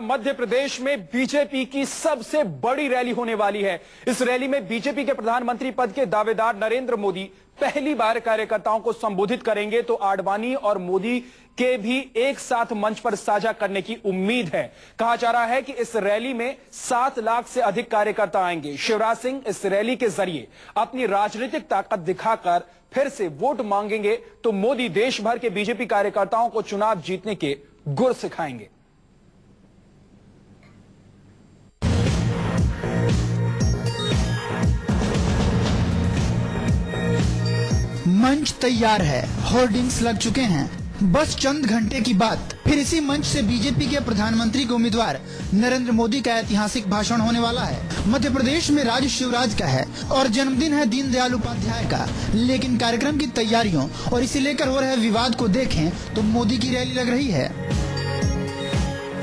मध्य प्रदेश में बीजेपी की सबसे बड़ी रैली होने वाली है। इस रैली में बीजेपी के प्रधानमंत्री पद के दावेदार नरेंद्र मोदी पहली बार कार्यकर्ताओं को संबोधित करेंगे, तो आडवाणी और मोदी के भी एक साथ मंच पर साझा करने की उम्मीद है। कहा जा रहा है कि इस रैली में 7 लाख से अधिक कार्यकर्ता आएंगे। शिवराज सिंह इस रैली के जरिए अपनी राजनीतिक ताकत दिखाकर फिर से वोट मांगेंगे, तो मोदी देश भर के बीजेपी कार्यकर्ताओं को चुनाव जीतने के गुर सिखाएंगे। मंच तैयार है, होर्डिंग्स लग चुके हैं। बस चंद घंटे की बात, फिर इसी मंच से बीजेपी के प्रधानमंत्री के उम्मीदवार नरेंद्र मोदी का ऐतिहासिक भाषण होने वाला है। मध्य प्रदेश में राज शिवराज का है और जन्मदिन है दीनदयाल उपाध्याय का, लेकिन कार्यक्रम की तैयारियों और इसे लेकर हो रहे विवाद को देखें तो मोदी की रैली लग रही है।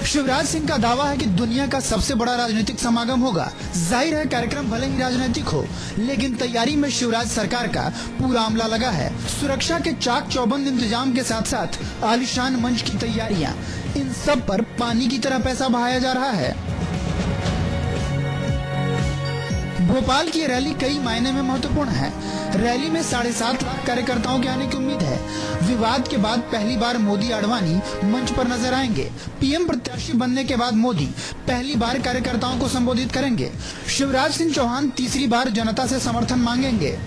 शिवराज सिंह का दावा है कि दुनिया का सबसे बड़ा राजनीतिक समागम होगा। जाहिर है कार्यक्रम भले ही राजनीतिक हो, लेकिन तैयारी में शिवराज सरकार का पूरा अमला लगा है। सुरक्षा के चाक चौबंद इंतजाम के साथ साथ आलीशान मंच की तैयारियां, इन सब पर पानी की तरह पैसा बहाया जा रहा है। भोपाल की रैली कई मायने में महत्वपूर्ण है। रैली में 7.5 लाख कार्यकर्ताओं के आने की उम्मीद है। विवाद के बाद पहली बार मोदी आडवाणी मंच पर नजर आएंगे। पीएम प्रत्याशी बनने के बाद मोदी पहली बार कार्यकर्ताओं को संबोधित करेंगे। शिवराज सिंह चौहान तीसरी बार जनता से समर्थन मांगेंगे।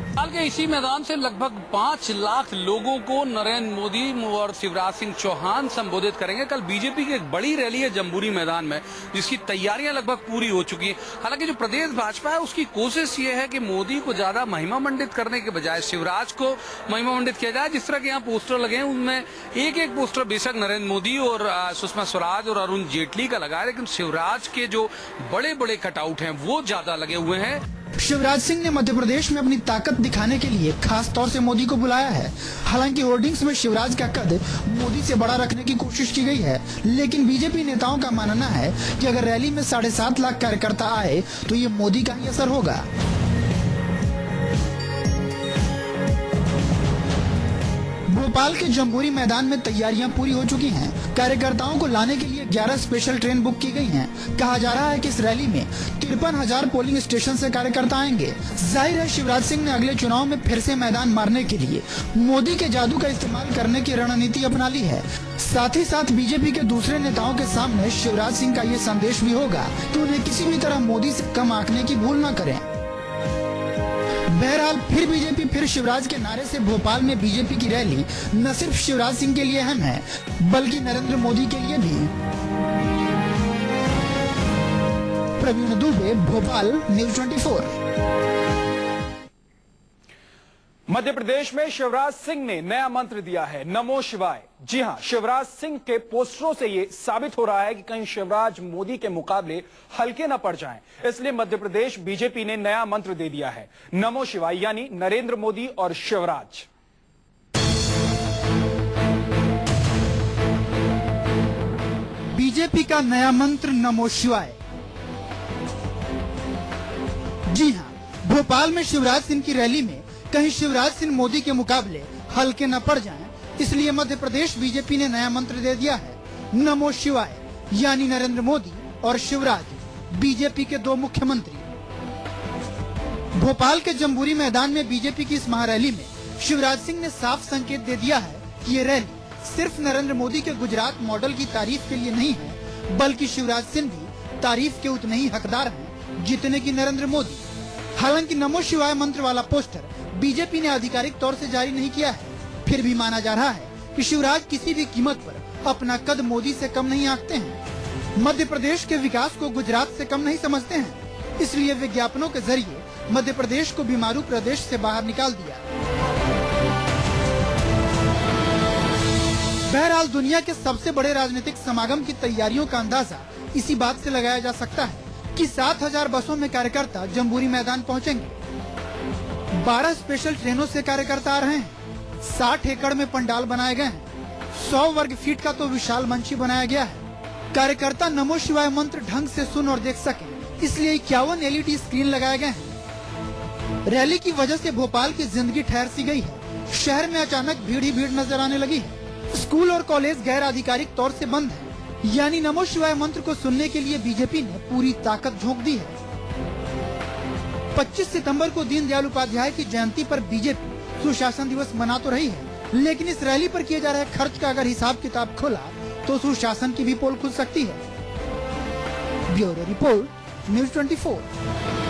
भोपाल के इसी मैदान से लगभग 5 लाख लोगों को नरेंद्र मोदी और शिवराज सिंह चौहान संबोधित करेंगे। कल बीजेपी की एक बड़ी रैली है जम्बूरी मैदान में, जिसकी तैयारियां लगभग पूरी हो चुकी हैं। हालांकि जो प्रदेश भाजपा है उसकी कोशिश ये है कि मोदी को ज्यादा महिमा मंडित करने के बजाय शिवराज को महिमा मंडित किया जाए। जिस तरह के यहाँ पोस्टर लगे हैं उनमें एक पोस्टर बेशक नरेंद्र मोदी और सुषमा स्वराज और अरुण जेटली का लगा है, लेकिन शिवराज के जो बड़े बड़े कटआउट हैं वो ज्यादा लगे हुए हैं। शिवराज सिंह ने मध्य प्रदेश में अपनी ताकत दिखाने के लिए खास तौर से मोदी को बुलाया है। हालांकि होर्डिंग्स में शिवराज का कद मोदी से बड़ा रखने की कोशिश की गई है, लेकिन बीजेपी नेताओं का मानना है कि अगर रैली में 7.5 लाख कार्यकर्ता आए तो ये मोदी का ही असर होगा। भोपाल के जम्बूरी मैदान में तैयारियां पूरी हो चुकी हैं। कार्यकर्ताओं को लाने के लिए 11 स्पेशल ट्रेन बुक की गई हैं। कहा जा रहा है कि इस रैली में 53,000 पोलिंग स्टेशन से कार्यकर्ता आएंगे। जाहिर है शिवराज सिंह ने अगले चुनाव में फिर से मैदान मारने के लिए मोदी के जादू का इस्तेमाल करने की रणनीति अपना ली है। साथ ही साथ बीजेपी के दूसरे नेताओं के सामने शिवराज सिंह का ये संदेश भी होगा कि उन्हें किसी भी तरह मोदी से कम आंकने की भूल न करें। बहरहाल फिर बीजेपी फिर शिवराज के नारे से भोपाल में बीजेपी की रैली न सिर्फ शिवराज सिंह के लिए अहम है, बल्कि नरेंद्र मोदी के लिए भी। प्रवीण दुबे, भोपाल, न्यूज़ 24। मध्य प्रदेश में शिवराज सिंह ने नया मंत्र दिया है, नमो शिवाय। जी हां, शिवराज सिंह के पोस्टरों से यह साबित हो रहा है कि कहीं शिवराज मोदी के मुकाबले हल्के न पड़ जाएं। इसलिए मध्य प्रदेश बीजेपी ने नया मंत्र दे दिया है, नमो शिवाय, यानी नरेंद्र मोदी और शिवराज। बीजेपी का नया मंत्र नमो शिवाय। जी हां, भोपाल में शिवराज सिंह की रैली में कहीं शिवराज सिंह मोदी के मुकाबले हल्के न पड़ जाएं, इसलिए मध्य प्रदेश बीजेपी ने नया मंत्र दे दिया है, नमो शिवाय, यानी नरेंद्र मोदी और शिवराज, बीजेपी के 2 मुख्यमंत्री। भोपाल के जम्बूरी मैदान में बीजेपी की इस महारैली में शिवराज सिंह ने साफ संकेत दे दिया है कि ये रैली सिर्फ नरेंद्र मोदी के गुजरात मॉडल की तारीफ के लिए नहीं है, बल्कि शिवराज सिंह भी तारीफ के उतने ही हकदार हैं जितने की नरेंद्र मोदी। हालांकि नमो शिवाय मंत्र वाला पोस्टर बीजेपी ने आधिकारिक तौर से जारी नहीं किया है, फिर भी माना जा रहा है कि शिवराज किसी भी कीमत पर अपना कद मोदी से कम नहीं आंकते हैं। मध्य प्रदेश के विकास को गुजरात से कम नहीं समझते हैं, इसलिए विज्ञापनों के जरिए मध्य प्रदेश को बीमारू प्रदेश से बाहर निकाल दिया। बहरहाल दुनिया के सबसे बड़े राजनीतिक समागम की तैयारियों का अंदाजा इसी बात से लगाया जा सकता है कि 7,000 बसों में कार्यकर्ता जम्बूरी मैदान पहुंचेंगे। 12 स्पेशल ट्रेनों से कार्यकर्ता आ रहे हैं। 60 एकड़ में पंडाल बनाए गए हैं। 100 वर्ग फीट का तो विशाल मंच ही बनाया गया है। कार्यकर्ता नमो शिवाय मंत्र ढंग से सुन और देख सके, इसलिए 51 LED स्क्रीन लगाए गए हैं। रैली की वजह से भोपाल की जिंदगी ठहर सी गई है। शहर में अचानक भीड़ ही भीड़ नजर आने लगी है। स्कूल और कॉलेज गैर आधिकारिक तौर से बंद है। यानी नमो शिवाय मंत्र को सुनने के लिए बीजेपी ने पूरी ताकत झोंक दी है। 25 सितंबर को दीनदयाल उपाध्याय की जयंती पर बीजेपी सुशासन दिवस मना तो रही है, लेकिन इस रैली पर किए जा रहे खर्च का अगर हिसाब किताब खोला तो सुशासन की भी पोल खुल सकती है। Bureau report, news 24।